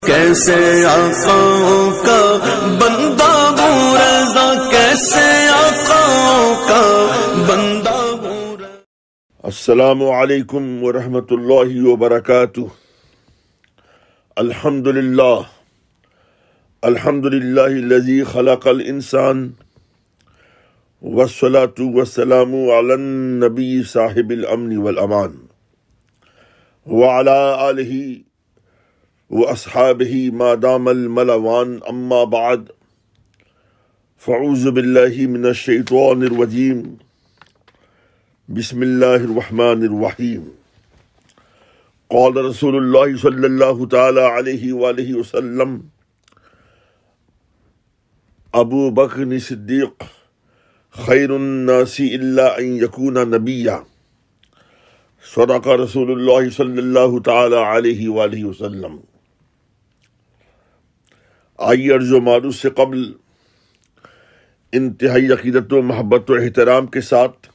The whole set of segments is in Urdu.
کیسے آقاؤں کا بندہ ہوں رضا، کیسے آقاؤں کا بندہ ہوں رضا۔ السلام علیکم ورحمۃ اللہ وبرکاتہ۔ الحمدللہ الذی خلق الانسان والصلاة والسلام علی النبی صاحب الامن والامان وعلی آلہ واصحابہ ما دام الملوان، اما بعد فاعوذ باللہ من الشیطان الرجیم، بسم اللہ الرحمن الرحیم۔ قال رسول اللہ صلی اللہ تعالی علیہ وآلہ وسلم، ابو بکر صدیق خیر الناس الا ان یکون نبیا، صدق رسول اللہ صلی اللہ تعالی علیہ وآلہ وسلم۔ آئیے عرض و معروض سے قبل انتہائی عقیدت و محبت و احترام کے ساتھ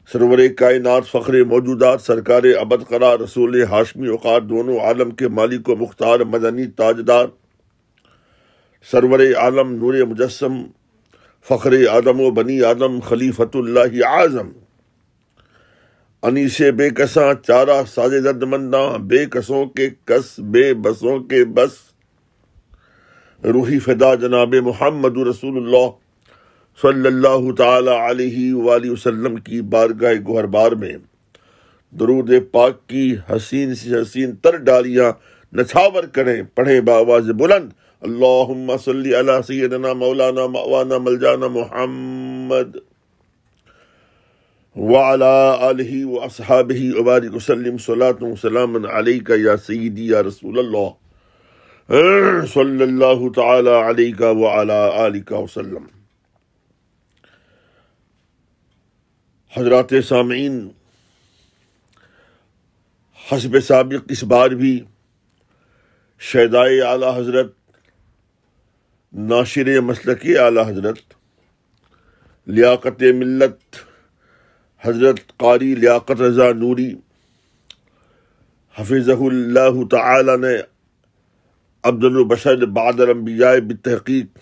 سرور کائنات، فخر موجودات، سرکار ابد قرار، رسول ہاشمی وقار، دونوں عالم کے مالک و مختار، مدنی تاجدار، سرور عالم، نور مجسم، فخر آدم و بنی آدم، خلیفۃ اللہ اعظم، انیس بے کساں، چارہ ساز درد منداں، بے کسوں کے کس، بے بسوں کے بس، روحی فدا جناب محمد رسول اللہ صلی اللہ تعالی علیہ وآلہ وسلم کی بارگاہ گوہر بار میں درود پاک کی حسین سی حسین تر ڈالیاں نچھاور کریں، پڑھیں بآواز بلند، اللہم صلی علی سیدنا مولانا موانا ملجانا محمد وعلی آلہ واصحابہ وبارک وسلم، صلاۃ وسلام علیک یا سیدی یا رسول اللہ صلی اللہ تعالی علیہ وعلی آلہ وسلم۔ حضرات سامعین، حسب سابق اس بار بھی شہدائے اعلیٰ حضرت، ناشر مسلک اعلیٰ حضرت، لیاقت ملت حضرت قاری لیاقت رضا نوری حفظہ اللہ تعالی نے افضل البشر بعد الانبیاء بالتحقیق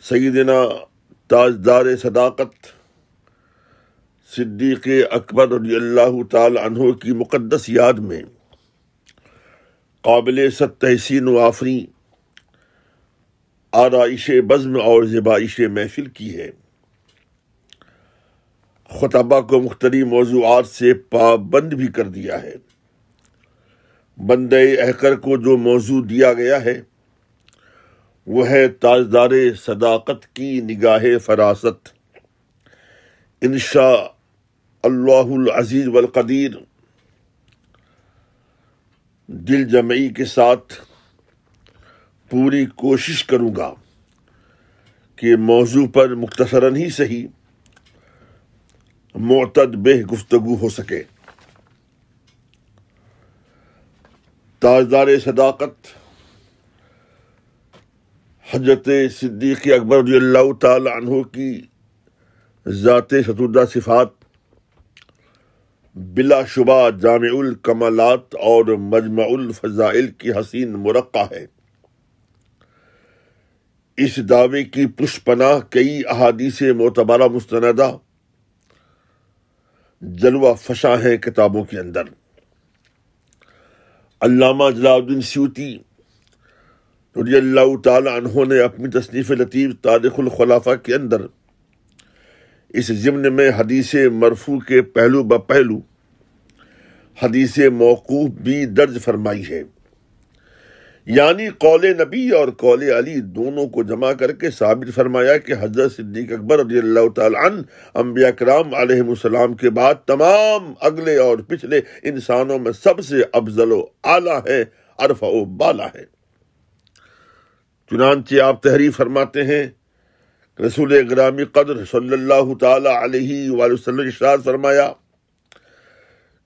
سیدنا تاجدار صداقت صدیق اکبر رضی اللہ تعالی عنہ کی مقدس یاد میں قابل صد تحسین و آفریں آرائش بزم اور زیبائش محفل کی ہے۔ خطبہ کو مختلف موضوعات سے پابند بھی کر دیا ہے۔ بندہ احقر کو جو موضوع دیا گیا ہے وہ ہے تاجدار صداقت کی نگاہ فراست۔ انشاء اللہ العزیز والقدیر دل جمعی کے ساتھ پوری کوشش کروں گا کہ موضوع پر مختصراً ہی صحیح معتد بہ گفتگو ہو سکے۔ تاجدار صداقت حضرت صدیق اکبر رضی اللہ تعالی عنہ کی ذات ستودہ صفات بلا شبہ جامع الکمالات اور مجمع الفضائل کی حسین مرقع ہے۔ اس دعوے کی پشت پناہ کئی احادیث معتبرہ مستندہ جلوہ فشاں ہیں کتابوں کے اندر۔ علامہ جلال الدین سیوطی رضی اللہ تعالی عنہ نے اپنی تصنیف لطیف تاریخ الخلافہ کے اندر اس ضمن میں حدیث مرفوع کے پہلو بپہلو حدیث موقوف بھی درج فرمائی ہے، یعنی قول نبی اور قول علی دونوں کو جمع کر کے ثابت فرمایا کہ حضرت صدیق اکبر رضی اللہ تعالی عنہ انبیاء کرام علیہ السلام کے بعد تمام اگلے اور پچھلے انسانوں میں سب سے افضل و اعلیٰ ہے، ارفع و بالا ہے۔ چنانچہ آپ تحریر فرماتے ہیں، رسول گرامی قدر صلی اللہ تعالی علیہ وآلہ وسلم نے ارشاد فرمایا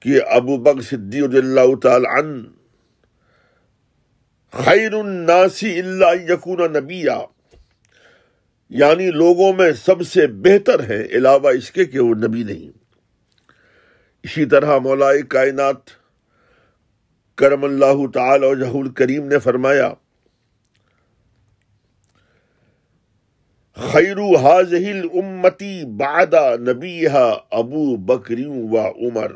کہ ابو بکر صدیق رضی اللہ تعالی عنہ خیر الناس الا ان یکون نبیا، یعنی لوگوں میں سب سے بہتر ہے علاوہ اس کے کہ وہ نبی نہیں۔ اسی طرح مولا کائنات کرم اللہ تعالی وجہ الکریم نے فرمایا خیر هذه الامتی بعد نبیها ابو بکر و عمر،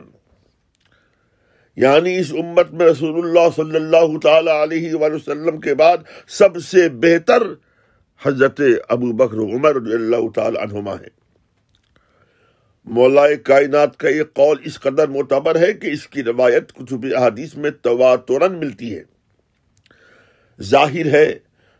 یعنی اس امت میں رسول اللہ صلی اللہ تعالی علیہ وآلہ وسلم کے بعد سب سے بہتر حضرت ابو بکر و عمر رضی اللہ تعالی عنہما ہیں۔ مولا کائنات کا یہ قول اس قدر معتبر ہے کہ اس کی روایت کتب احادیث میں تواتراً ملتی ہے۔ ظاہر ہے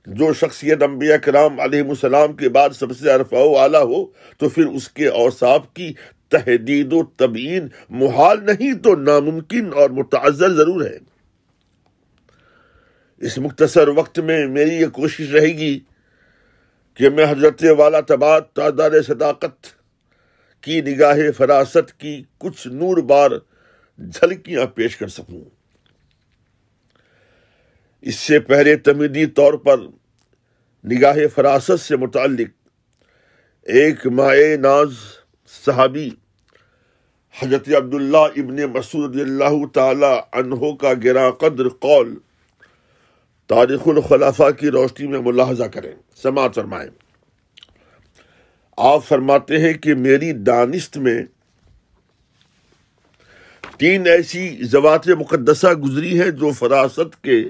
جو شخصیت انبیاء کرام علیہ السلام کے بعد سب سے ارفع و اعلیٰ ہو تو پھر اس کے اوصاف کی تحدید و تبیین محال نہیں تو ناممکن اور متعذر ضرور ہے۔ اس مختصر وقت میں میری یہ کوشش رہے گی کہ میں حضرت والا تبات تاجدار صداقت کی نگاہ فراست کی کچھ نور بار جھلکیاں پیش کر سکوں۔ اس سے پہلے تمہیدی طور پر نگاہ فراست سے متعلق ایک مائع ناز صحابی حضرت عبداللہ ابن مسعود رضی اللہ تعالی عنہ کا گراں قدر قول تاریخ الخلفاء کی روشنی میں ملاحظہ کریں، سماعت فرمائیں۔ آپ فرماتے ہیں کہ میری دانست میں 3 ایسی ذوات مقدسہ گزری ہیں جو فراست کے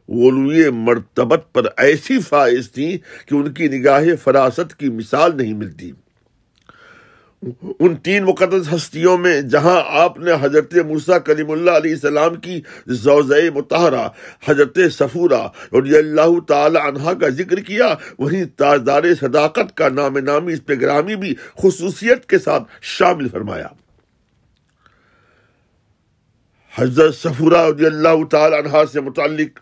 علوی مرتبت پر ایسی فائز تھیں کہ ان کی نگاہ فراست کی مثال نہیں ملتی۔ ان 3 مقدس ہستیوں میں جہاں آپ نے حضرت موسیٰ کلیم اللہ علیہ السلام کی زوجہ مطہرہ حضرت صفورہ رضی اللہ تعالی عنہا کا ذکر کیا، وہیں تاجدار صداقت کا نام نامی اس پہ گرامی بھی خصوصیت کے ساتھ شامل فرمایا۔ حضرت صفورہ رضی اللہ تعالی عنہا سے متعلق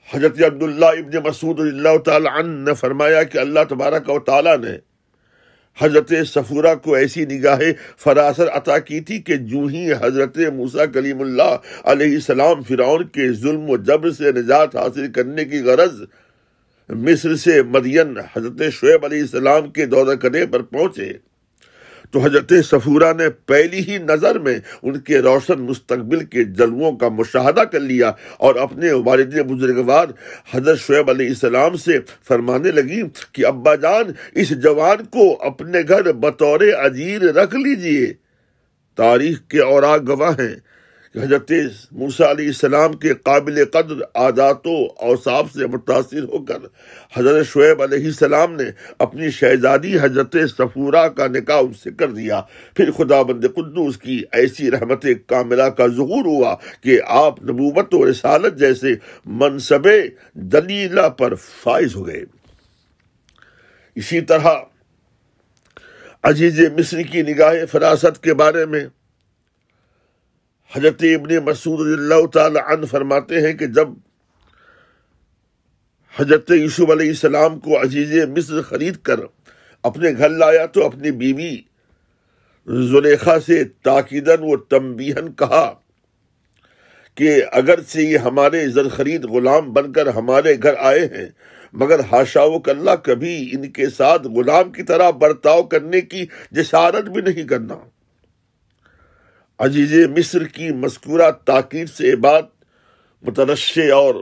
حضرت عبداللہ ابن مسعود رضی اللہ تعالی عنہ نے فرمایا کہ اللہ تبارک و تعالی نے حضرت صفورہ کو ایسی نگاہ فراست عطا کی تھی کہ جو ہی حضرت موسیٰ کلیم اللہ علیہ السلام فرعون کے ظلم و جبر سے نجات حاصل کرنے کی غرض مصر سے مدین حضرت شعیب علیہ السلام کے دورہ کرنے پر پہنچے تو حضرت صفورہ نے پہلی ہی نظر میں ان کے روشن مستقبل کے جلووں کا مشاہدہ کر لیا اور اپنے والد بزرگوار حضرت شعیب علیہ السلام سے فرمانے لگی کہ ابا جان اس جوان کو اپنے گھر بطور اجیر رکھ لیجئے۔ تاریخ کے اوراق گواہ ہیں کہ حضرت موسیٰ علیہ السلام کے قابل قدر عادات و اوصاف سے متاثر ہو کر حضرت شعیب علیہ السلام نے اپنی شہزادی حضرت صفورہ کا نکاح ان سے کر دیا۔ پھر خدا بند قدوس کی ایسی رحمت کاملہ کا ظہور ہوا کہ آپ نبوت و رسالت جیسے منصب دلیلہ پر فائز ہو گئے۔ اسی طرح عزیز مصر کی نگاہ فراست کے بارے میں حضرت ابن مسعود رضی اللہ تعالی عنہ فرماتے ہیں کہ جب حضرت یوسف علیہ السلام کو عزیز مصر خرید کر اپنے گھر لایا تو اپنی بیوی زلیخا سے تاکیداً و تنبیہاً کہا کہ اگرچہ یہ ہمارے زر خرید غلام بن کر ہمارے گھر آئے ہیں مگر حاشا و کلّہ کبھی ان کے ساتھ غلام کی طرح برتاؤ کرنے کی جسارت بھی نہیں کرنا۔ عزیز مصر کی مذکورہ تاکید سے بات مترشح اور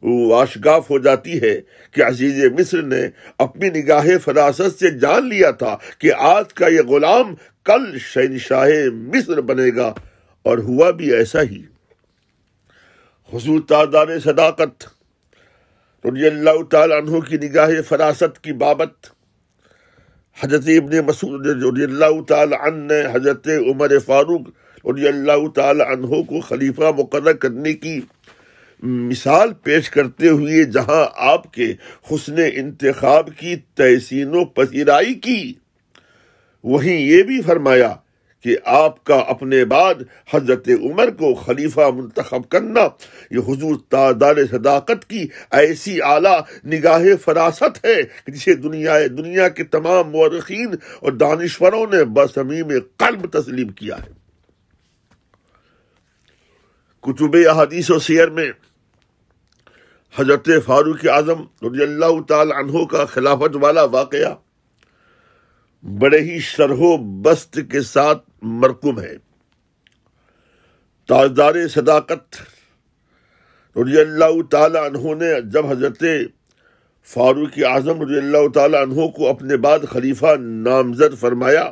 واشگاف ہو جاتی ہے کہ عزیز مصر نے اپنی نگاہ فراست سے جان لیا تھا کہ آج کا یہ غلام کل شہنشاہ مصر بنے گا، اور ہوا بھی ایسا ہی۔ حضور تاجدار صداقت رضی اللہ تعالی عنہ کی نگاہ فراست کی بابت حضرت ابن مسعود رضی اللہ تعالی عنہ نے حضرت عمر فاروق رضی اللہ تعالی عنہ کو خلیفہ مقرر کرنے کی مثال پیش کرتے ہوئے جہاں آپ کے حسن انتخاب کی تحسین و پذیرائی کی، وہیں یہ بھی فرمایا کہ آپ کا اپنے بعد حضرت عمر کو خلیفہ منتخب کرنا یہ حضور تاجدار صداقت کی ایسی اعلیٰ نگاہ فراست ہے کہ جسے دنیا کے تمام مورخین اور دانشوروں نے بصمیم قلب تسلیم کیا ہے۔ کتب احادیث و سیر میں حضرت فاروق اعظم رضی اللہ تعالی عنہ کا خلافت والا واقعہ بڑے ہی شرح و بسط کے ساتھ مرقوم ہے۔ تاجدار صداقت رضی اللہ تعالی عنہ نے جب حضرت فاروق اعظم رضی اللہ تعالی عنہ کو اپنے بعد خلیفہ نامزد فرمایا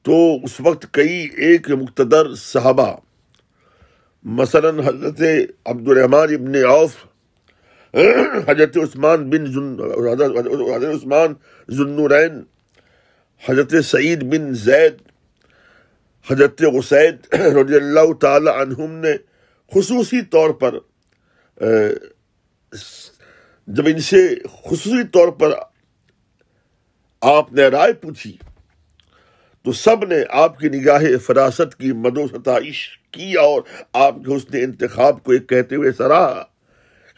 تو اس وقت کئی ایک مقتدر صحابہ مثلا حضرت عبد الرحمن ابن عوف، حضرت عثمان ذوالنورین، حضرت سعید بن زید، حضرت اسید رضی اللہ تعالی عنہم نے خصوصی طور پر جب ان سے خصوصی طور پر آپ نے رائے پوچھی تو سب نے آپ کی نگاہ فراست کی مد و ستائش کی اور آپ کے حسن انتخاب کو ایک کہتے ہوئے سراہا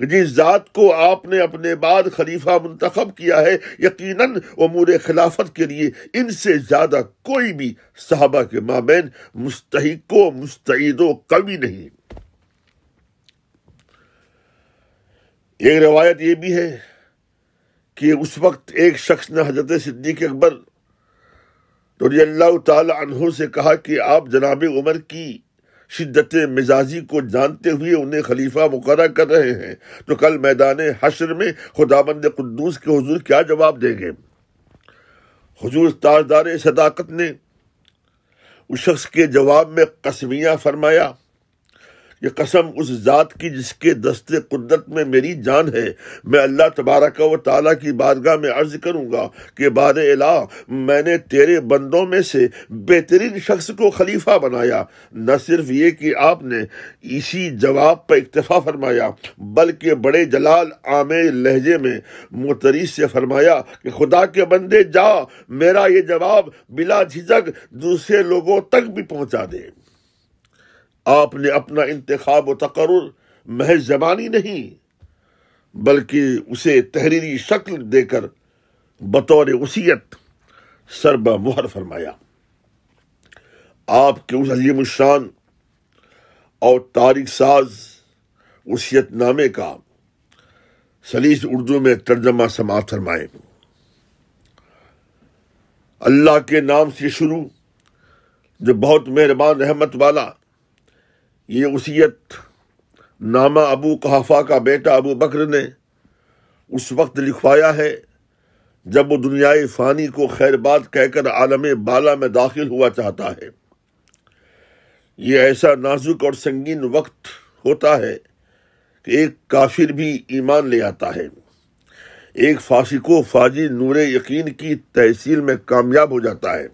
کہ جس ذات کو آپ نے اپنے بعد خلیفہ منتخب کیا ہے یقیناً امور خلافت کے لیے ان سے زیادہ کوئی بھی صحابہ کے مابین مستحق و مستعد و قوی نہیں۔ ایک روایت یہ بھی ہے کہ اس وقت ایک شخص نے حضرت صدیق اکبر رضی اللہ تعالی عنہ سے کہا کہ آپ جناب عمر کی شدت مزاجی کو جانتے ہوئے انہیں خلیفہ مقرر کر رہے ہیں تو کل میدان حشر میں خداوند قدوس کے حضور کیا جواب دیں گے؟ حضور تاجدار صداقت نے اس شخص کے جواب میں قسمیہ فرمایا، یہ قسم اس ذات کی جس کے دست قدرت میں میری جان ہے، میں اللہ تبارک و تعالیٰ کی بارگاہ میں عرض کروں گا کہ بار الہ میں نے تیرے بندوں میں سے بہترین شخص کو خلیفہ بنایا۔ نہ صرف یہ کہ آپ نے اسی جواب پر اکتفا فرمایا بلکہ بڑے جلال عامر لہجے میں معترض سے فرمایا کہ خدا کے بندے جا، میرا یہ جواب بلا جھجک دوسرے لوگوں تک بھی پہنچا دے۔ آپ نے اپنا انتخاب و تقرر محض زبانی نہیں بلکہ اسے تحریری شکل دے کر بطور وصیت سربہ مہر فرمایا۔ آپ کے اس عظیم الشان اور تاریخ ساز وصیت نامے کا سلیس اردو میں ترجمہ سماعت فرمائیں۔ اللہ کے نام سے شروع جو بہت مہربان رحمت والا۔ یہ وصیت نامہ ابو قحافہ کا بیٹا ابو بکر نے اس وقت لکھوایا ہے جب وہ دنیائے فانی کو خیر بات کہہ کر عالم بالا میں داخل ہوا چاہتا ہے۔ یہ ایسا نازک اور سنگین وقت ہوتا ہے کہ ایک کافر بھی ایمان لے آتا ہے، ایک فاسق و فاجر نور یقین کی تحصیل میں کامیاب ہو جاتا ہے،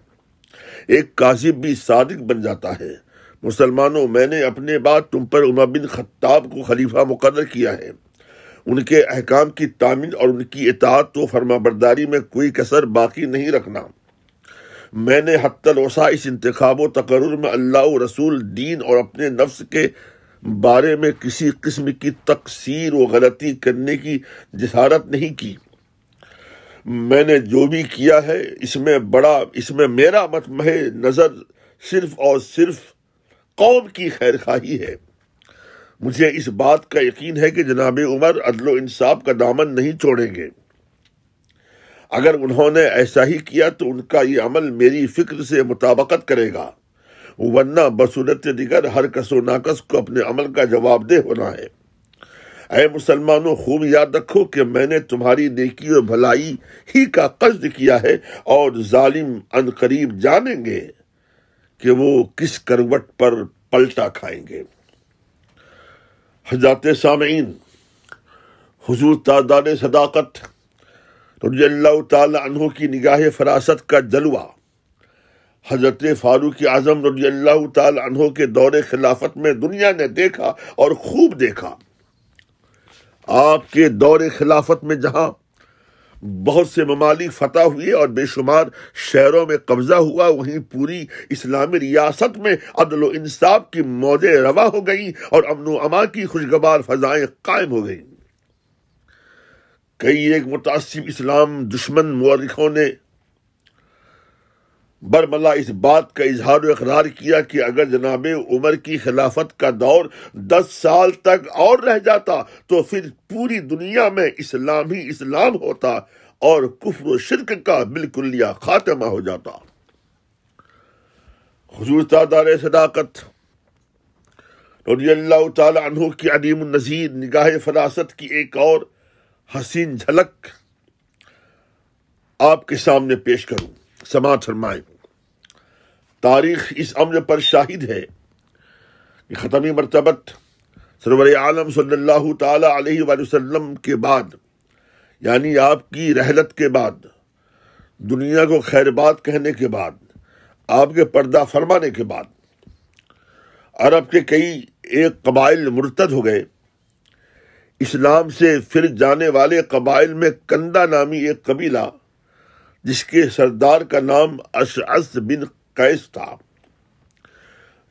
ایک کاذب بھی صادق بن جاتا ہے۔ مسلمانوں، میں نے اپنے بعد تم پر عمر بن خطاب کو خلیفہ مقرر کیا ہے۔ ان کے احکام کی تعمیل اور ان کی اطاعت و فرما برداری میں کوئی کسر باقی نہیں رکھنا۔ میں نے حتی الوسع اس انتخاب و تقرر میں اللہ و رسول، دین اور اپنے نفس کے بارے میں کسی قسم کی تقصیر و غلطی کرنے کی جسارت نہیں کی۔ میں نے جو بھی کیا ہے اس میں میرا مطمع نظر صرف اور صرف قوم کی خیر خواہی ہے۔ مجھے اس بات کا یقین ہے کہ جناب عمر عدل و انصاف کا دامن نہیں چھوڑیں گے۔ اگر انہوں نے ایسا ہی کیا تو ان کا یہ عمل میری فکر سے مطابقت کرے گا، ورنہ بصورت دیگر ہر کس و ناکس کو اپنے عمل کا جواب دہ ہونا ہے۔ اے مسلمانوں، خوب یاد رکھو کہ میں نے تمہاری نیکی و بھلائی ہی کا قصد کیا ہے اور ظالم ان قریب جانیں گے کہ وہ کس کروٹ پر پلٹا کھائیں گے۔ حضرات سامعین، حضور تاجدار صداقت رضی اللہ تعالی عنہ کی نگاہ فراست کا جلوہ حضرت فاروق اعظم رضی اللہ تعالی عنہ کے دور خلافت میں دنیا نے دیکھا اور خوب دیکھا۔ آپ کے دور خلافت میں جہاں بہت سے ممالک فتح ہوئے اور بے شمار شہروں میں قبضہ ہوا، وہیں پوری اسلامی ریاست میں عدل و انصاف کی موجیں رواں ہو گئیں اور امن و امان کی خوشگوار فضائیں قائم ہو گئیں۔ کئی ایک متعصب اسلام دشمن مورخوں نے برملا اس بات کا اظہار و اقرار کیا کہ اگر جناب عمر کی خلافت کا دور 10 سال تک اور رہ جاتا تو پھر پوری دنیا میں اسلام ہی اسلام ہوتا اور کفر و شرک کا بالکلیہ خاتمہ ہو جاتا۔ حضور تاجدار صداقت رضی اللہ تعالی عنہ کی عدیم النظیر نگاہ فراست کی ایک اور حسین جھلک آپ کے سامنے پیش کروں۔ سماعت فرمائیں۔ تاریخ اس امر پر شاہد ہے کہ ختمی مرتبت سرور عالم صلی اللہ تعالی علیہ وآلہ وسلم کے بعد، یعنی آپ کی رحلت کے بعد، دنیا کو خیر بات کہنے کے بعد، آپ کے پردہ فرمانے کے بعد، عرب کے کئی ایک قبائل مرتد ہو گئے۔ اسلام سے پھر جانے والے قبائل میں کندہ نامی ایک قبیلہ، جس کے سردار کا نام اشعث بن قیس تھا،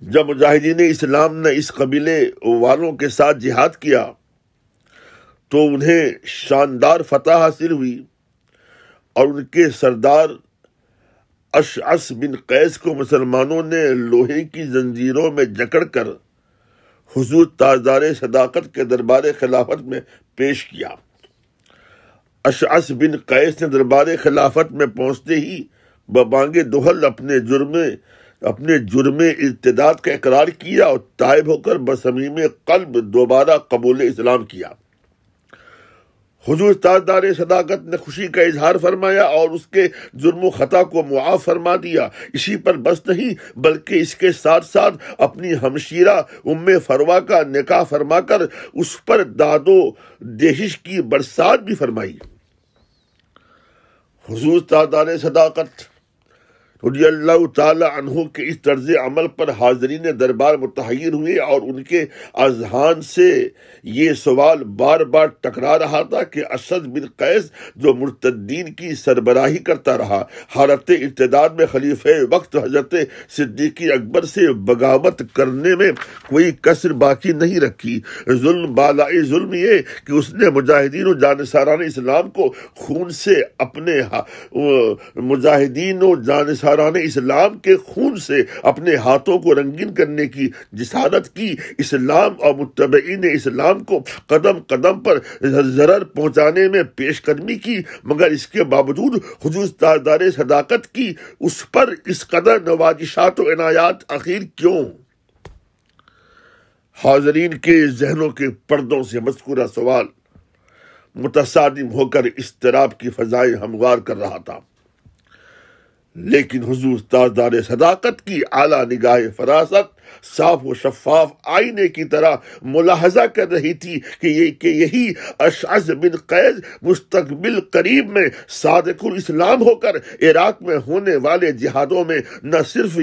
جب مجاہدین اسلام نے اس قبیلے والوں کے ساتھ جہاد کیا تو انہیں شاندار فتح حاصل ہوئی، اور ان کے سردار اشعث بن قیس کو مسلمانوں نے لوہے کی زنجیروں میں جکڑ کر حضور تاجدار صداقت کے دربار خلافت میں پیش کیا۔ اشعث بن قیس نے دربار خلافت میں پہنچتے ہی ببانگ دہل اپنے جرم ارتداد کا اقرار کیا اور تائب ہو کر بصمیم قلب دوبارہ قبول اسلام کیا۔ حضور تاجدار صداقت نے خوشی کا اظہار فرمایا اور اس کے جرم و خطا کو معاف فرما دیا۔ اسی پر بس نہیں، بلکہ اس کے ساتھ ساتھ اپنی ہمشیرہ ام فروا کا نکاح فرما کر اس پر داد و دہشت کی برسات بھی فرمائی۔ حضور تاجدار صداقت رضی اللہ تعالی عنہ کے اس طرز عمل پر حاضرین دربار متحیر ہوئے، اور ان کے اذہان سے یہ سوال بار بار ٹکرا رہا تھا کہ اشعث بن قیس جو مرتدین کی سربراہی کرتا رہا، حالت ارتداد میں خلیفہ وقت حضرت صدیق اکبر سے بغاوت کرنے میں کوئی کسر باقی نہیں رکھی۔ ظلم بالائی ظلم یہ کہ اس نے مجاہدین و جانثاران اسلام کو خون سے اسلام کے خون سے اپنے ہاتھوں کو رنگین کرنے کی جسارت کی، اسلام اور متبعین اسلام کو قدم قدم پر ضرر پہنچانے میں پیش قدمی کی، مگر اس کے باوجود حضور تاجدار صداقت کی اس پر اس قدر نوازشات و عنایات آخر کیوں؟ حاضرین کے ذہنوں کے پردوں سے مذکورہ سوال متصادم ہو کر اضطراب کی فضائیں ہموار کر رہا تھا، لیکن حضور تاجدار صداقت کی اعلیٰ نگاہ فراست صاف و شفاف آئینے کی طرح ملاحظہ کر رہی تھی کہ یہی اشعث بن قیس مستقبل قریب میں صادق الاسلام ہو کر عراق میں ہونے والے جہادوں میں نہ صرف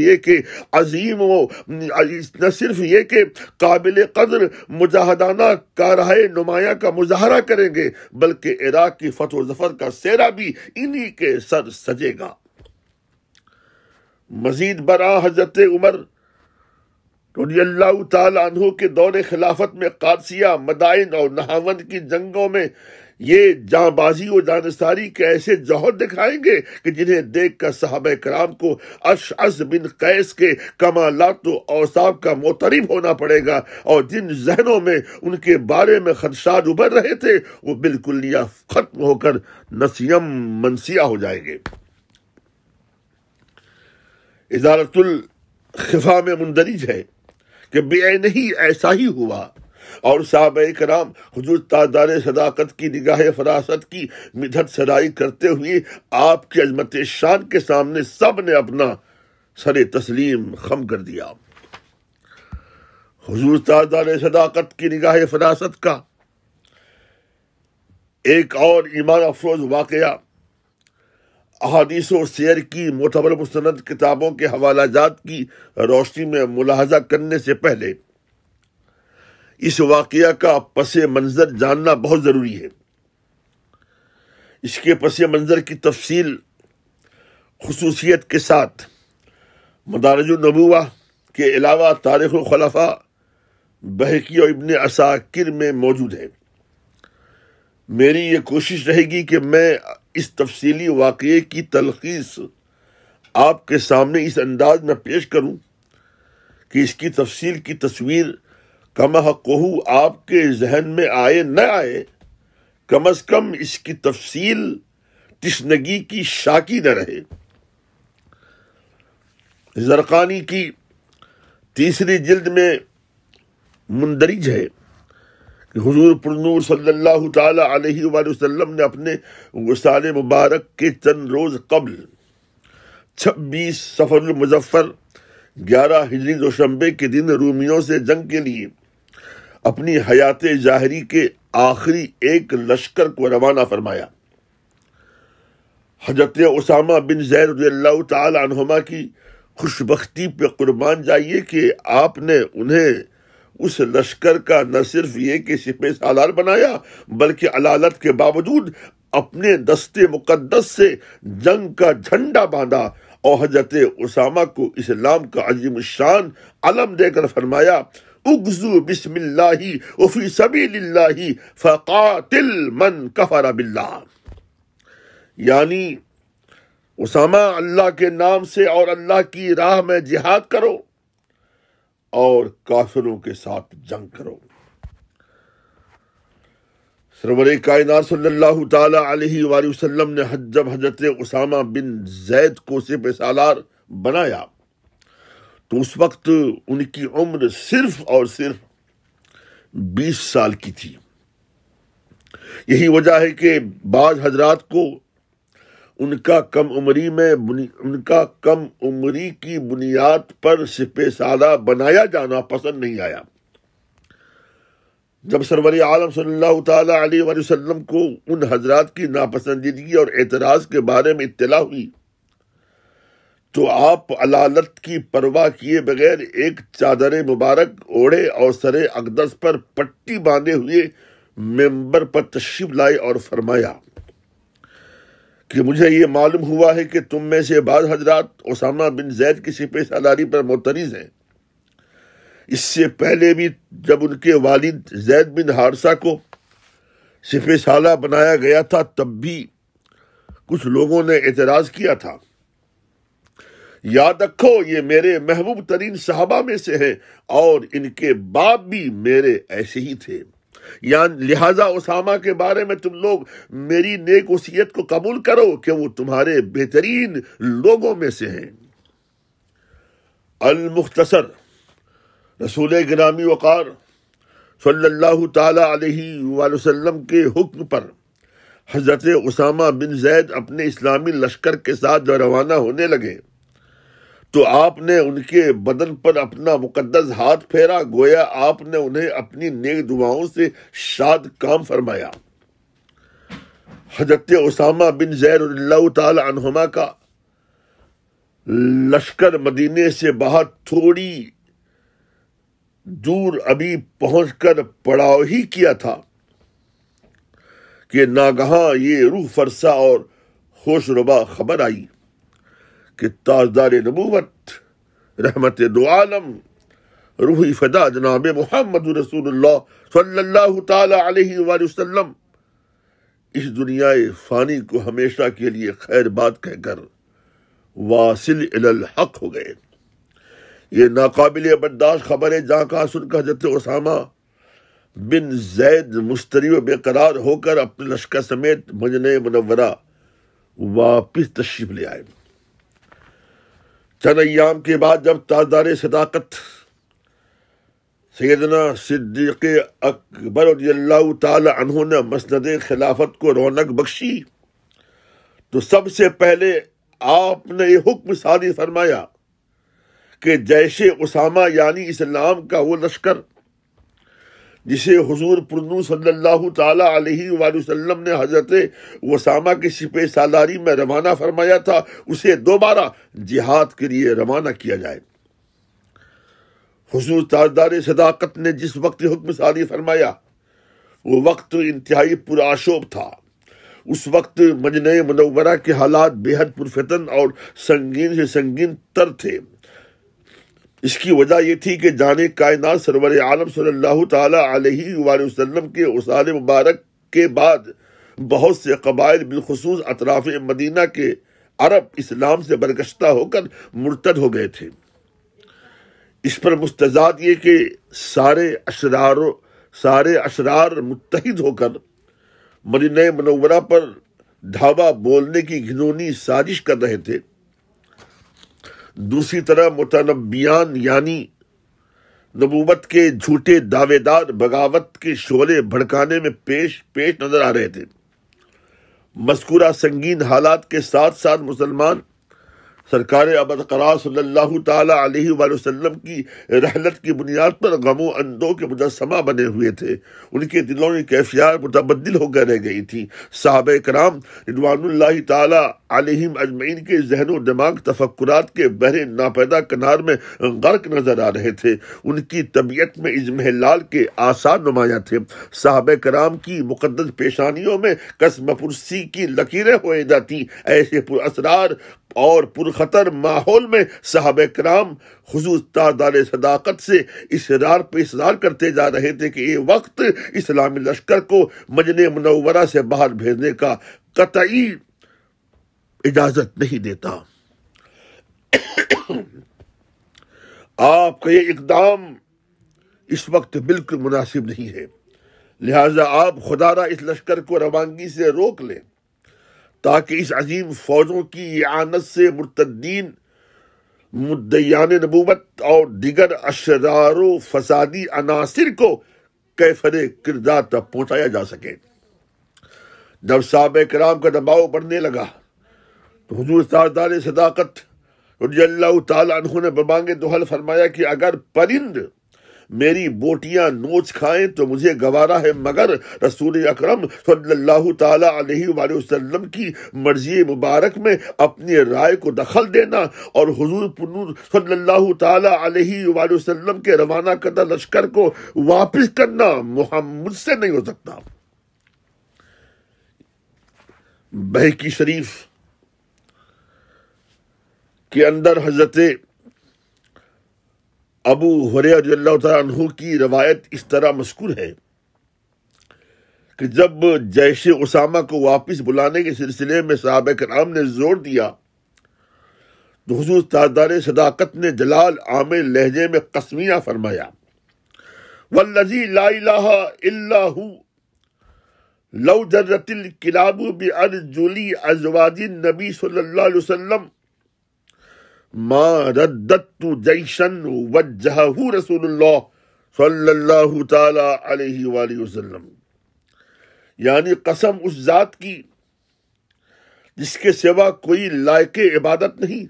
یہ کہ قابل قدر مجاہدانہ کارہائے نمایاں کا مظاہرہ کریں گے، بلکہ عراق کی فتح و ظفر کا سہرا بھی انہی کے سر سجے گا۔ مزید برآں حضرت عمر رضی اللہ تعالی عنہ کے دور خلافت میں قادسیہ، مدائن اور نہاوند کی جنگوں میں یہ جاں بازی و جانثاری کے ایسے جوہر دکھائیں گے کہ جنہیں دیکھ کر صحابہ کرام کو اشعث بن قیس کے کمالات و اوصاف کا معترف ہونا پڑے گا، اور جن ذہنوں میں ان کے بارے میں خدشات ابھر رہے تھے وہ بالکل ختم ہو کر نسیم منسیہ ہو جائیں گے۔ ازالت الخفا میں مندرج ہے کہ بعینہ ہی ایسا ہی ہوا، اور صحابہ کرام حضور تاجدار صداقت کی نگاہ فراست کی مدحت سرائی کرتے ہوئے آپ کی عظمت شان کے سامنے سب نے اپنا سر تسلیم خم کر دیا۔ حضور تاجدار صداقت کی نگاہ فراست کا ایک اور ایمان افروز واقعہ احادیث و سیر کی معتبر مستند کتابوں کے حوالہ جات کی روشنی میں ملاحظہ کرنے سے پہلے اس واقعہ کا پس منظر جاننا بہت ضروری ہے۔ اس کے پس منظر کی تفصیل خصوصیت کے ساتھ مدارج النبوہ کے علاوہ تاریخ الخلفاء بہقی اور ابن عساکر میں موجود ہے۔ میری یہ کوشش رہے گی کہ میں اس تفصیلی واقعے کی تلخیص آپ کے سامنے اس انداز میں پیش کروں کہ اس کی تفصیل کی تصویر کم حقہ آپ کے ذہن میں آئے نہ آئے، کم از کم اس کی تفصیل تشنگی کی شاکی نہ رہے۔ زرقانی کی تیسری جلد میں مندرج ہے کہ حضور پرنور صلی اللہ تعالی علیہ وآلہ وسلم نے اپنے وصال مبارک کے چند روز قبل 26 صفر المظفر 11 ہجری دوشنبے کے دن رومیوں سے جنگ کے لیے اپنی حیات ظاہری کے آخری ایک لشکر کو روانہ فرمایا۔ حضرت اسامہ بن زید رضی اللہ تعالی عنہما کی خوشبختی پہ قربان جائیے کہ آپ نے انہیں اس لشکر کا نہ صرف یہ کہ سپہ سالار بنایا بلکہ علالت کے باوجود اپنے دست مقدس سے جنگ کا جھنڈا باندھا اور حضرت اسامہ کو اسلام کا عظیم الشان علم دے کر فرمایا اغزو بسم اللہ وفی سبیل اللہ فقاتل من کفر باللہ، یعنی اسامہ اللہ کے نام سے اور اللہ کی راہ میں جہاد کرو اور کافروں کے ساتھ جنگ کرو۔ سرور کائنات صلی اللہ تعالی علیہ وآلہ وسلم نے جب حضرت اسامہ بن زید کو سپہ سالار بنایا تو اس وقت ان کی عمر صرف اور صرف 20 سال کی تھی۔ یہی وجہ ہے کہ بعض حضرات کو ان کا کم عمری کی بنیاد پر سپہ سالار بنایا جانا پسند نہیں آیا۔ جب سرور عالم صلی اللہ تعالی علیہ وآلہ وسلم کو ان حضرات کی ناپسندیدگی اور اعتراض کے بارے میں اطلاع ہوئی تو آپ علالت کی پرواہ کیے بغیر ایک چادر مبارک اوڑھے اور سر اقدس پر پٹی باندھے ہوئے منبر پر تشریف لائے اور فرمایا کہ مجھے یہ معلوم ہوا ہے کہ تم میں سے بعض حضرات اسامہ بن زید کی سپہ سالاری پر معترض ہیں۔ اس سے پہلے بھی جب ان کے والد زید بن حارثہ کو سپہ سالار بنایا گیا تھا تب بھی کچھ لوگوں نے اعتراض کیا تھا۔ یاد رکھو یہ میرے محبوب ترین صحابہ میں سے ہیں اور ان کے باپ بھی میرے ایسے ہی تھے، یعنی لہذا اسامہ کے بارے میں تم لوگ میری نیک وصیت کو قبول کرو کہ وہ تمہارے بہترین لوگوں میں سے ہیں۔ المختصر، رسول گرامی وقار صلی اللہ تعالی علیہ وآلہ وسلم کے حکم پر حضرت اسامہ بن زید اپنے اسلامی لشکر کے ساتھ جو روانہ ہونے لگے تو آپ نے ان کے بدن پر اپنا مقدس ہاتھ پھیرا، گویا آپ نے انہیں اپنی نیک دعاؤں سے شاد کام فرمایا۔ حضرت اسامہ بن زید رضی اللہ تعالی عنہما کا لشکر مدینے سے باہر تھوڑی دور ابھی پہنچ کر پڑاؤ ہی کیا تھا کہ ناگہاں یہ روح فرسا اور ہوش ربا خبر آئی کہ تاجدار نبوت رحمت دو عالم روحی فدا جناب محمد رسول اللہ صلی اللہ تعالی علیہ وآلہ وسلم اس دنیا فانی کو ہمیشہ کے لیے خیر بات کہہ کر واصل الی الحق ہو گئے۔ یہ ناقابل برداشت خبر ہے جہاں کا سن کر حضرت اسامہ بن زید مضطرب و بے قرار ہو کر اپنے لشکر سمیت مدینہ منورہ واپس تشریف لے آئے۔ چند ایام کے بعد جب تاجدار صداقت سیدنا صدیق اکبر رضی اللہ تعالی عنہ نے مسند خلافت کو رونق بخشی تو سب سے پہلے آپ نے یہ حکم صادر فرمایا کہ جیش اسامہ یعنی اسلام کا وہ لشکر جسے حضور پرنور صلی اللہ تعالی علیہ وآلہ وسلم نے حضرت اسامہ کی سپہ سالاری میں روانہ فرمایا تھا اسے دوبارہ جہاد کے لیے روانہ کیا جائے۔ حضور تاجدار صداقت نے جس وقت حکم صادر فرمایا وہ وقت انتہائی پرآشوب تھا۔ اس وقت مدینہ منورہ کے حالات بے حد پرفتن اور سنگین سے سنگین تر تھے۔ اس کی وجہ یہ تھی کہ جانے کائنات سرور عالم صلی اللہ تعالی علیہ وآلہ وسلم کے وصال مبارک کے بعد بہت سے قبائل بالخصوص اطراف مدینہ کے عرب اسلام سے برگشتہ ہو کر مرتد ہو گئے تھے۔ اس پر مستزاد یہ کہ سارے اشرار متحد ہو کر مدینہ منورہ پر دھاوا بولنے کی گھنونی سازش کر رہے تھے۔ دوسری طرف متنبیان یعنی نبوت کے جھوٹے دعوے دار بغاوت کے شعلے بھڑکانے میں پیش نظر آ رہے تھے۔ مذکورہ سنگین حالات کے ساتھ ساتھ مسلمان سرکار ابرقرار صلی اللہ تعالی علیہ وآلہ وسلم کی رحلت کی بنیاد پر غم و اندوہ کے مجسمہ بنے ہوئے تھے۔ ان کے دلوں کی کیفیات متبدل ہو کر رہ گئی تھی۔ صحابہ کرام رضوان اللہ تعالی علیہم اجمعین کے ذہن و دماغ تفکرات کے بحر ناپیدا کنار میں غرق نظر آ رہے تھے۔ ان کی طبیعت میں اضمحلال کے آثار نمایاں تھے۔ صحابہ کرام کی مقدس پیشانیوں میں قسم پرسی کی لکیریں ہوئے جاتی۔ ایسے پر اسرار اور پرخطر ماحول میں صحابہ کرام حضور تاجدار صداقت سے اصرار پہ اصرار کرتے جا رہے تھے کہ یہ وقت اسلامی لشکر کو مدینہ منورہ سے باہر بھیجنے کا قطعی اجازت نہیں دیتا۔ آپ کا یہ اقدام اس وقت بالکل مناسب نہیں ہے، لہٰذا آپ خدا را اس لشکر کو روانگی سے روک لیں تاکہ اس عظیم فوجوں کی اعانت سے مرتدین، مدعیان نبوت اور دیگر اشرار و فسادی عناصر کو کیفر کردار تک پہنچایا جا سکے۔ جب صحابہ کرام کا دباؤ بڑھنے لگا تو حضور تاجدار صداقت رضی اللہ تعالی عنہ نے بمانگے دوحل فرمایا کہ اگر پرند میری بوٹیاں نوچ کھائیں تو مجھے گوارا ہے، مگر رسول اکرم صلی اللہ تعالی علیہ وآلہ وسلم کی مرضی مبارک میں اپنی رائے کو دخل دینا اور حضور پنور صلی اللہ تعالی علیہ وآلہ وسلم کے روانہ کردہ لشکر کو واپس کرنا مجھ سے نہیں ہو سکتا۔ بہقی شریف کے اندر حضرت ابو ہریرہ رضی اللہ تعالیٰ عنہ کی روایت اس طرح مذکور ہے کہ جب جیش اسامہ کو واپس بلانے کے سلسلے میں صحابہ کرام نے زور دیا تو حضور تاجدار صداقت نے جلال عامر لہجے میں قسمیہ فرمایا، والذی لا الہ الا ہو لو جرت الکلاب بارجل ازواج النبی صلی اللہ علیہ وسلم ما رددت جیشا وجہہ رسول اللہ صلی اللہ تعالی علیہ وآلہ وسلم، یعنی قسم اس ذات کی جس کے سوا کوئی لائق عبادت نہیں،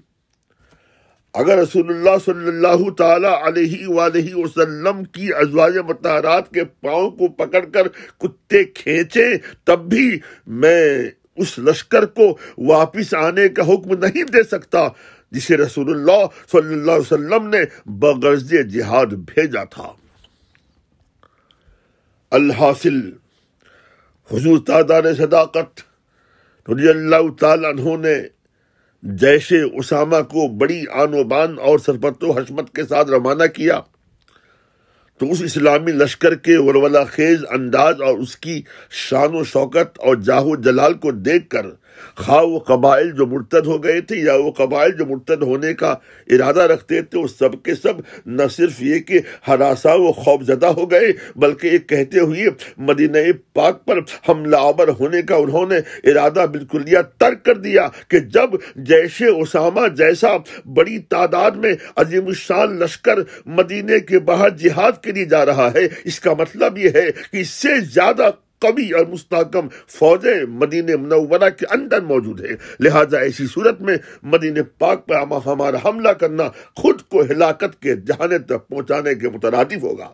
اگر رسول اللہ صلی اللہ تعالی علیہ وآلہ وسلم کی ازواج مطہرات کے پاؤں کو پکڑ کر کتے کھینچیں تب بھی میں اس لشکر کو واپس آنے کا حکم نہیں دے سکتا جسے رسول اللہ صلی اللہ علیہ وسلم نے بغرض جہاد بھیجا تھا۔ الحاصل حضور تاجدار صداقت رضی اللہ تعالی عنہ نے جیش اسامہ کو بڑی آن و بان اور سربت و حشمت کے ساتھ روانہ کیا تو اس اسلامی لشکر کے ولولہ خیز انداز اور اس کی شان و شوکت اور جاہ و جلال کو دیکھ کر خواہ وہ قبائل جو مرتد ہو گئے تھے یا وہ قبائل جو مرتد ہونے کا ارادہ رکھتے تھے، وہ سب کے سب نہ صرف یہ کہ ہراساں و خوف زدہ ہو گئے بلکہ ایک کہتے ہوئے مدینہ پاک پر حملہ آور ہونے کا انہوں نے ارادہ بالکلیہ ترک کر دیا کہ جب جیش اسامہ جیسا بڑی تعداد میں عظیم الشان لشکر مدینے کے باہر جہاد کے لیے جا رہا ہے، اس کا مطلب یہ ہے کہ اس سے زیادہ قوی اور مستحکم فوجیں مدینہ منورہ کے اندر موجود ہے، لہذا ایسی صورت میں مدینہ پاک پر ہمارا حملہ کرنا خود کو ہلاکت کے جہانے تک پہنچانے کے مترادف ہوگا۔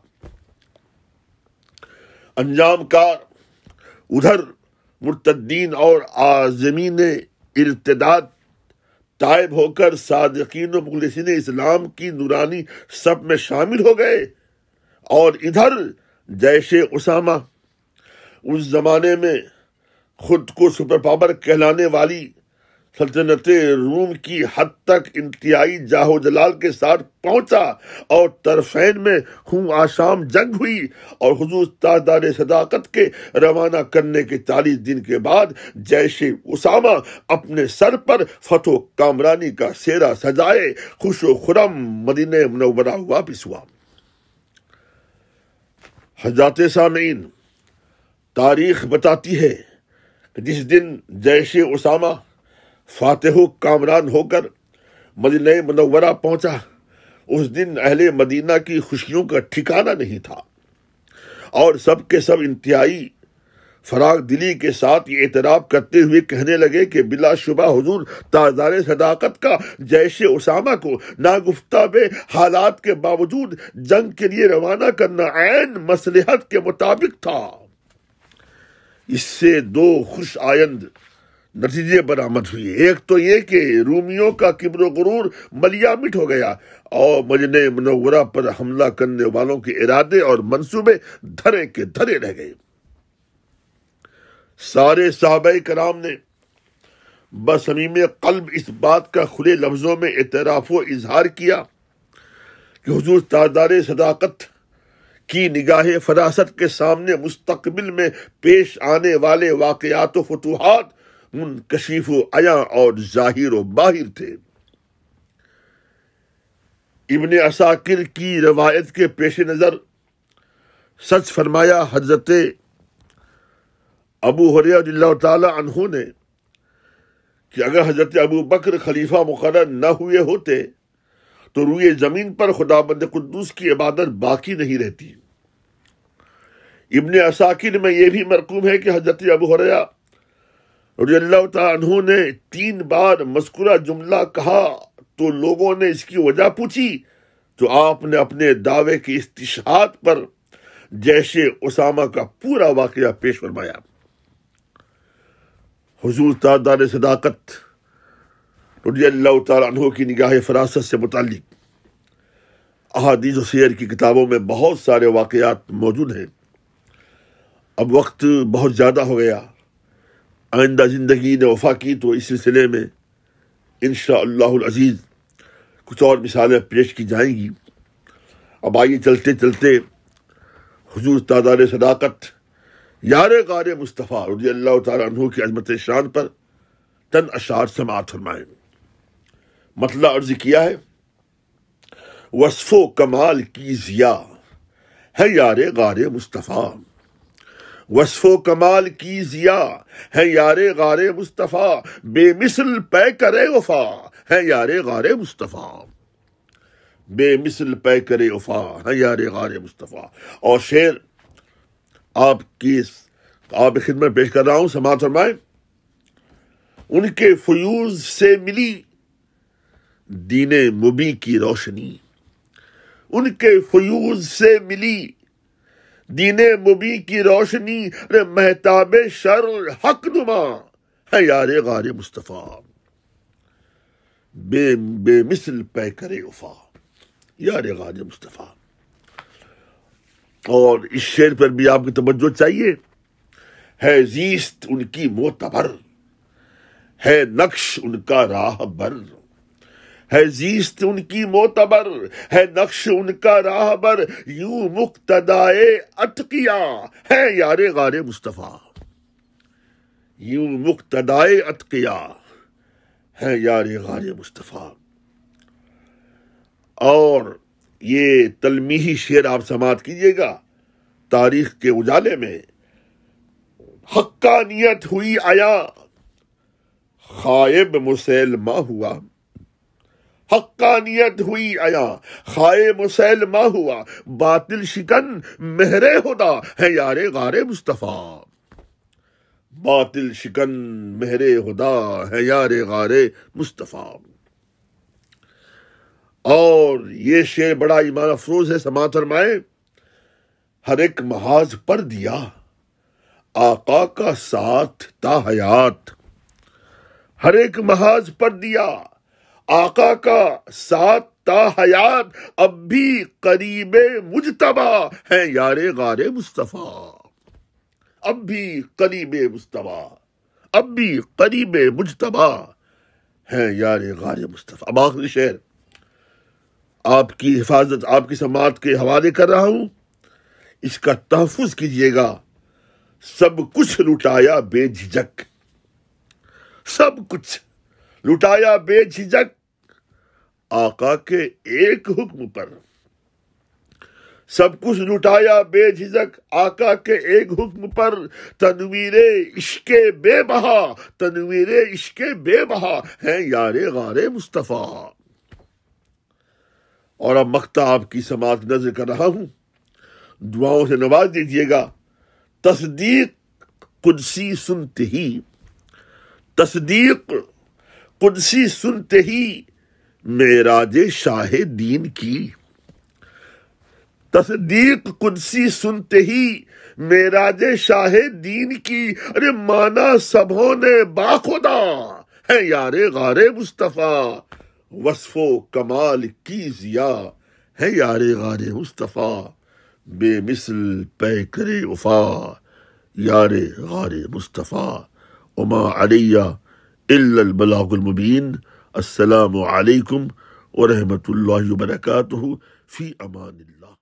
انجام کار ادھر مرتدین اور عازمین ارتداد تائب ہو کر صادقین و مخلصین اسلام کی نورانی صف میں شامل ہو گئے، اور ادھر جیش اسامہ اس زمانے میں خود کو سپر پاور کہلانے والی سلطنت روم کی حد تک انتہائی جاہ و جلال کے ساتھ پہنچا اور طرفین میں خون آشام جنگ ہوئی، اور حضور تاجدار صداقت کے روانہ کرنے کے 40 دن کے بعد جیش اسامہ اپنے سر پر فتح و کامرانی کا سہرا سجائے خوش و خرم مدینہ منورہ واپس ہوا۔ حضرات سامعین، تاریخ بتاتی ہے کہ جس دن جیش اسامہ فاتح و کامران ہو کر مدینہ منورہ پہنچا، اس دن اہل مدینہ کی خوشیوں کا ٹھکانہ نہیں تھا، اور سب کے سب انتہائی فراغ دلی کے ساتھ یہ اعتراف کرتے ہوئے کہنے لگے کہ بلا شبہ حضور تاجدار صداقت کا جیش اسامہ کو ناگفتہ حالات کے باوجود جنگ کے لیے روانہ کرنا عین مصلحت کے مطابق تھا۔ اس سے دو خوش آئند نتیجے برآمد ہوئے۔ ایک تو یہ کہ رومیوں کا کبر و غرور ملیا مٹ ہو گیا اور مدینہ منورہ پر حملہ کرنے والوں کے ارادے اور منصوبے دھرے کے دھرے رہ گئے۔ سارے صحابہ کرام نے بصمیم قلب اس بات کا کھلے لفظوں میں اعتراف و اظہار کیا کہ حضور تاجدار صداقت کی نگاہ فراست کے سامنے مستقبل میں پیش آنے والے واقعات و فتوحات منکشف و عیاں اور ظاہر و باہر تھے۔ ابن عساکر کی روایت کے پیش نظر سچ فرمایا حضرت ابو ہریرہ رضی اللہ تعالی عنہ نے کہ اگر حضرت ابو بکر خلیفہ مقرر نہ ہوئے ہوتے تو روئے زمین پر خداوند قدوس کی عبادت باقی نہیں رہتی۔ ابن عساکر میں یہ بھی مرقوم ہے کہ حضرت ابو ہریرہ رضی اللہ تعالی عنہ نے 3 بار مذکورہ جملہ کہا تو لوگوں نے اس کی وجہ پوچھی تو آپ نے اپنے دعوے کی استشہاد پر جیش اسامہ کا پورا واقعہ پیش فرمایا۔ حضور تاجدار صداقت رضی اللہ تعالی عنہ کی نگاہ فراست سے متعلق احادیث و سیر کی کتابوں میں بہت سارے واقعات موجود ہیں۔ اب وقت بہت زیادہ ہو گیا، آئندہ زندگی نے وفا کی تو اس سلسلے میں انشاءاللہ العزیز کچھ اور مثالیں پیش کی جائیں گی۔ اب آئیے چلتے چلتے حضور تاجدار صداقت یار غار مصطفیٰ رضی اللہ تعالی عنہ کی عظمت شان پر چند اشعار سماعت فرمائیں۔ مطلع عرض کیا ہے، وصف و کمال کی ضیا ہے یار غار مصطفیٰ، وصف و کمال کی ضیا ہے یار غار مصطفیٰ، بے مثل پے کرے وفا ہے یار غار مصطفیٰ، بے مثل پے کرے وفا ہے یار غار مصطفیٰ۔ اور شعر آپ خدمت پیش کر رہا ہوں، سماعت فرمائیں۔ ان کے فیوز سے ملی دین مبیں کی روشنی، ان کے فیوز سے ملی دین مبیں کی روشنی، مہتاب شر حق نما ہے یار غار مصطفیٰ، بے مثل پے کرے وفا یار غار مصطفیٰ۔ اور اس شعر پر بھی آپ کی توجہ چاہیے، ہے زیست ان کی معتبر، ہے نقش ان کا راہ بر، ہے زیست ان کی معتبر، ہے نقش ان کا راہ بر، یوں مقتدائے اتقیا ہے یار غار مصطفیٰ، یوں مقتدائے اتقیا ہے یار غار مصطفیٰ۔ اور یہ تلمیحی شعر آپ سماعت کیجئے گا۔ تاریخ کے اجالے میں حقانیت ہوئی عیاں، خائب مسیلمہ ہوا، حقانیت ہوئی عیاں، خائب مسیلمہ ہوا، باطل شکن مہر خدا ہے یار غار مصطفیٰ، باطل شکن مہر خدا ہے یار غار مصطفیٰ۔ اور یہ شعر بڑا ایمان افروز ہے، سماعت فرمائیں۔ ہر ایک محاذ پر دیا آقا کا ساتھ تا حیات، ہر ایک محاذ پر دیا آقا کا ساتھ تا حیات، اب بھی قریب مجتبی ہے یار غار مصطفیٰ، اب بھی قریب مصطفیٰ، اب بھی قریب مجتبی ہے یار غار مصطفیٰ۔ اب آخری شعر آپ کی حفاظت، آپ کی سماعت کے حوالے کر رہا ہوں، اس کا تحفظ کیجئے گا۔ سب کچھ لٹایا بے جھجک، سب کچھ لٹایا بے جھجک آقا کے ایک حکم پر، سب کچھ لٹایا بے جھجک آقا کے ایک حکم پر، تنویر عشق بے بہا، تنویر عشق بے بہا ہے یار غار مصطفیٰ، اور اب مقطع آپ کی سماعت نظر کر رہا ہوں، دعاؤں سے نواز دیجیے گا۔ تصدیق قدسی سنتے ہی، تصدیق قدسی سنتے ہی معراج شاہ دین کی، تصدیق قدسی سنتے ہی معراج شاہ دین کی۔ ارے مانا سبھوں نے باخدا ہے یار غار مصطفیٰ، وصف و کمال کی ضیا ہے یار غار مصطفیٰ، بے مثل پیکر وفا یار غار مصطفیٰ، وما علیہ الا البلاغ المبین۔ السلام علیکم ورحمۃ اللہ وبرکاتہ، فی امان اللہ۔